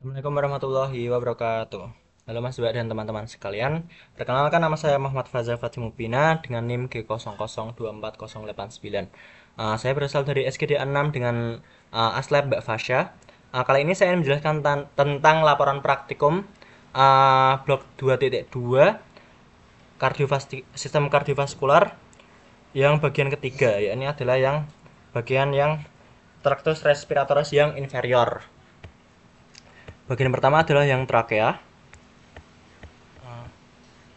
Assalamualaikum warahmatullahi wabarakatuh. Halo Mas Mbak dan teman-teman sekalian. Perkenalkan, nama saya Muhammad Fazal Fatimubina dengan NIM G00248089. Saya berasal dari SKD 6 dengan Aslab Mbak Fasya. Kali ini saya menjelaskan tentang laporan praktikum blok 2.2 sistem kardiovaskular yang bagian ketiga, yakni adalah yang bagian yang traktus respiratoris yang inferior. Bagian pertama adalah yang trakea.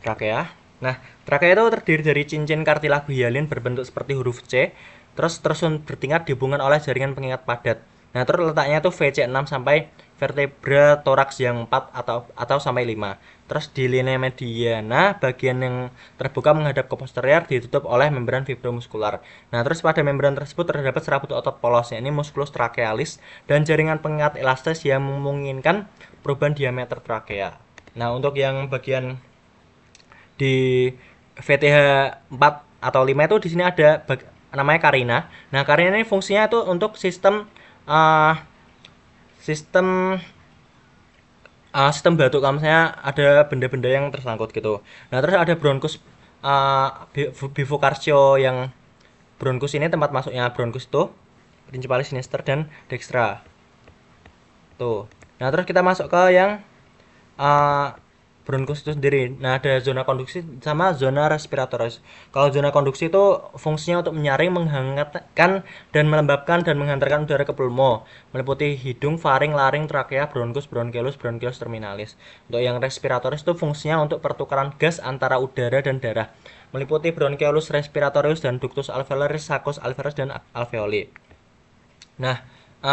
Trakea. Nah, trakea itu terdiri dari cincin kartilagu hialin berbentuk seperti huruf C, terus tersun bertingkat dihubungkan oleh jaringan pengikat padat. Nah, terus letaknya itu VC6 sampai vertebra toraks yang 4 atau sampai 5. Terus di linea mediana, bagian yang terbuka menghadap ke posterior ditutup oleh membran fibromuskular. Nah, terus pada membran tersebut terdapat serabut otot polos, yakni musculus trachealis, dan jaringan pengikat elastis yang memungkinkan perubahan diameter trakea. Nah, untuk yang bagian di VTH 4 atau 5 itu di sini ada namanya Karina. Nah, Karina ini fungsinya itu untuk sistem uh, sistem sistem batuk, kalau misalnya ada benda-benda yang tersangkut gitu. Nah, terus ada bronkus bifocarcio, yang bronkus ini tempat masuknya bronkus itu principalis sinister dan dextra. Tuh. Nah, terus kita masuk ke yang uh, bronkus itu sendiri. Nah, ada zona konduksi sama zona respiratoris. Kalau zona konduksi itu fungsinya untuk menyaring, menghangatkan, dan melembabkan dan menghantarkan udara ke pulmo, meliputi hidung, faring, laring, trakea, bronkus, bronkiolus, bronkiolus terminalis. Untuk yang respiratoris itu fungsinya untuk pertukaran gas antara udara dan darah, meliputi bronkiolus respiratorius dan ductus alveolaris, sacus alveolus, dan alveoli. Nah,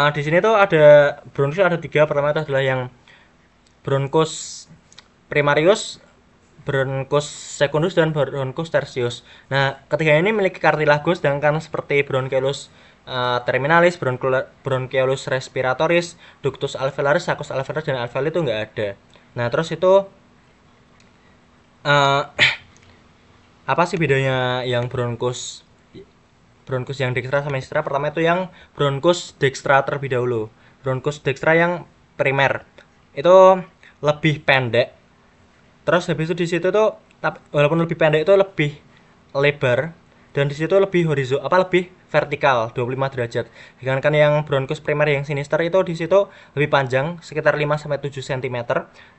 di sini tuh ada bronkus ada tiga. Pertama itu adalah yang bronkus primarius, bronkus secundus, dan bronkus tertius. Nah, ketiga ini memiliki kartilagus, sedangkan seperti bronkiolus terminalis, bronkiolus respiratoris, ductus alveolaris, sacus alveolus, dan alveoli itu nggak ada. Nah, terus itu uh, apa sih bedanya yang bronkus bronkus yang dextra sama sinistra? Pertama itu yang bronkus dextra terlebih dahulu. Bronkus dextra yang primer itu lebih pendek. Terus habis itu di situ tuh walaupun lebih pendek itu lebih lebar, dan di situ lebih horizontal, lebih vertikal 25 derajat. Sedangkan yang bronkus primer yang sinister itu di situ lebih panjang sekitar 5 sampai 7 cm.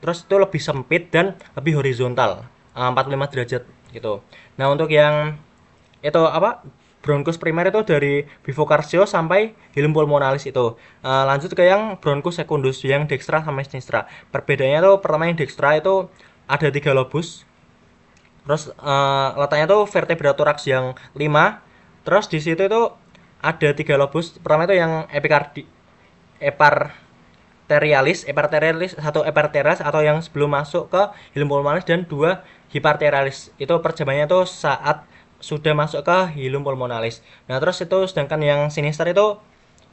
Terus itu lebih sempit dan lebih horizontal 45 derajat gitu. Nah, untuk yang itu bronkus primer itu dari bifocarcio sampai hilum pulmonalis itu. Lanjut ke yang bronkus secundus yang dextra sama sinistra. Perbedaannya tuh pertama yang dextra itu ada 3 lobus. Terus letaknya tuh vertebra toraks yang 5. Terus di situ itu ada 3 lobus. Pertama itu yang eparterialis, satu eparterialis atau yang sebelum masuk ke hilum pulmonalis, dan 2 hiparterialis. Itu perjalanannya tuh saat sudah masuk ke hilum pulmonalis. Nah, terus itu sedangkan yang sinister itu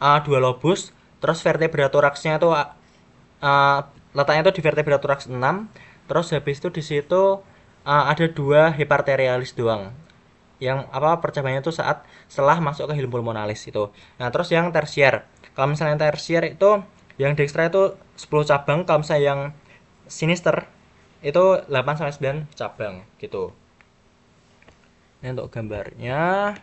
2 lobus. Terus vertebra toraksnya itu letaknya itu di vertebra toraks 6. Terus habis itu di situ ada 2 hiparterialis doang. Yang percabangannya itu saat setelah masuk ke hilum pulmonalis itu. Nah, terus yang tersier. Kalau misalnya tersier itu yang dextra itu 10 cabang, kalau misalnya yang sinister itu 8 sampai 9 cabang gitu. Ini untuk gambarnya.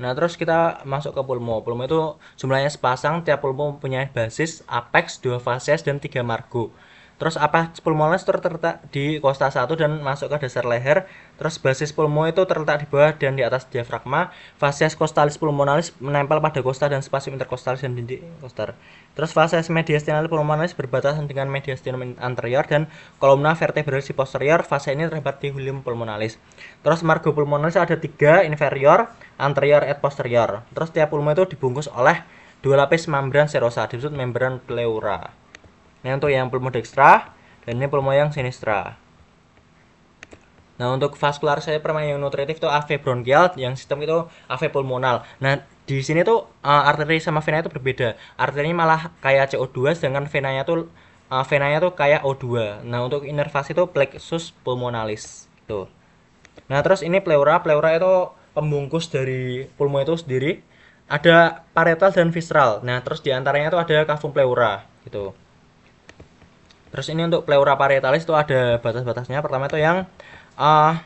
Nah, terus kita masuk ke pulmo. Pulmo itu jumlahnya sepasang, tiap pulmo punya basis, apex, 2 fases, dan 3 margo. Terus apex pulmonalis terletak di kosta 1 dan masuk ke dasar leher. Terus basis pulmo itu terletak di bawah dan di atas diafragma. Fases costalis pulmonalis menempel pada kosta dan spasium interkostalis dan dinding kostar. Terus fases mediastinalis pulmonalis berbatasan dengan mediastinum anterior dan kolumna vertebralis posterior. Fase ini terdapat di hilum pulmonalis. Terus margo pulmonalis ada 3, inferior, anterior, et posterior. Terus tiap pulmo itu dibungkus oleh 2 lapis membran serosa, disebut membran pleura. Ini untuk yang pulmo dextra, dan ini pulmo yang sinistra. Nah, untuk vaskular saya permanen yang nutritif itu AV bronkial, yang sistem itu AV pulmonal. Nah, di sini tuh arteri sama vena itu berbeda. Arterinya malah kayak CO2, sedangkan venanya tuh kayak O2. Nah, untuk inervasi itu plexus pulmonalis. Tuh. Nah, terus ini pleura. Pleura itu pembungkus dari pulmo itu sendiri. Ada parietal dan visceral. Nah, terus di antaranya itu ada cavum pleura gitu. Terus ini untuk pleura parietalis itu ada batas-batasnya. Pertama itu yang uh,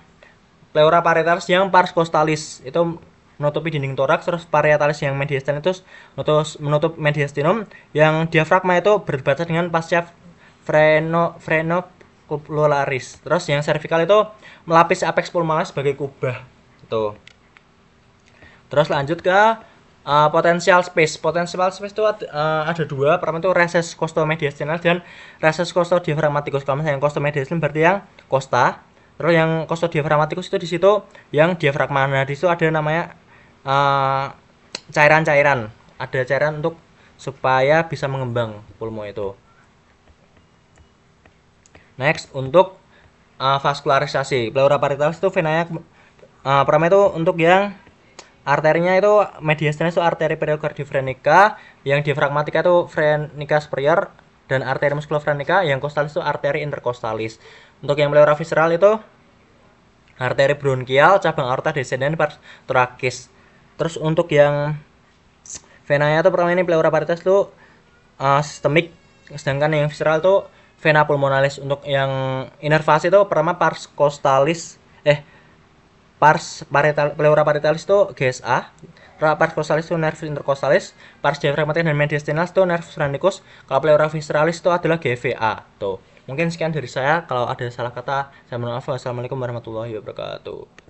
pleura parietalis yang pars costalis itu menutupi dinding toraks, terus parietalis yang mediastinum itu menutup mediastinum, yang diafragma itu berbatas dengan fascia frenocularis. Terus yang cervical itu melapis apex pulmonalis sebagai kubah. Itu. Terus lanjut ke potential space. Potential space itu ada dua. Pertama itu recess costomediastinal dan recess costodiaphragmaticus. Kalau misalnya yang costomediastinal berarti yang costa. Terus yang costodiaphragmaticus itu di situ yang diafragma. Nah, di situ ada namanya cairan-cairan. Ada cairan untuk supaya bisa mengembang pulmo itu. Next, untuk vaskularisasi. Pleura parietalis itu venanya pertama itu untuk yang arterinya itu mediastinus itu arteri pericardiofrenica, yang diafragmatika itu frenica superior, dan arteri musculofrenica, yang costalis itu arteri intercostalis. Untuk yang pleura visceral itu arteri bronkial, cabang aorta descendens pars thoracis. Terus untuk yang venanya itu pertama ini pleura parietalis itu sistemik, sedangkan yang visceral itu vena pulmonalis. Untuk yang inervasi itu pertama pars costalis pars pleura parietalis itu GSA, pars costalis itu nervus intercostalis, pars diaphragmaticus dan mediastinus itu nervus phrenicus. Kalau pleura visceralis itu adalah GVA. Tuh. Mungkin sekian dari saya. Kalau ada salah kata, saya mohon maaf. Wassalamualaikum warahmatullahi wabarakatuh.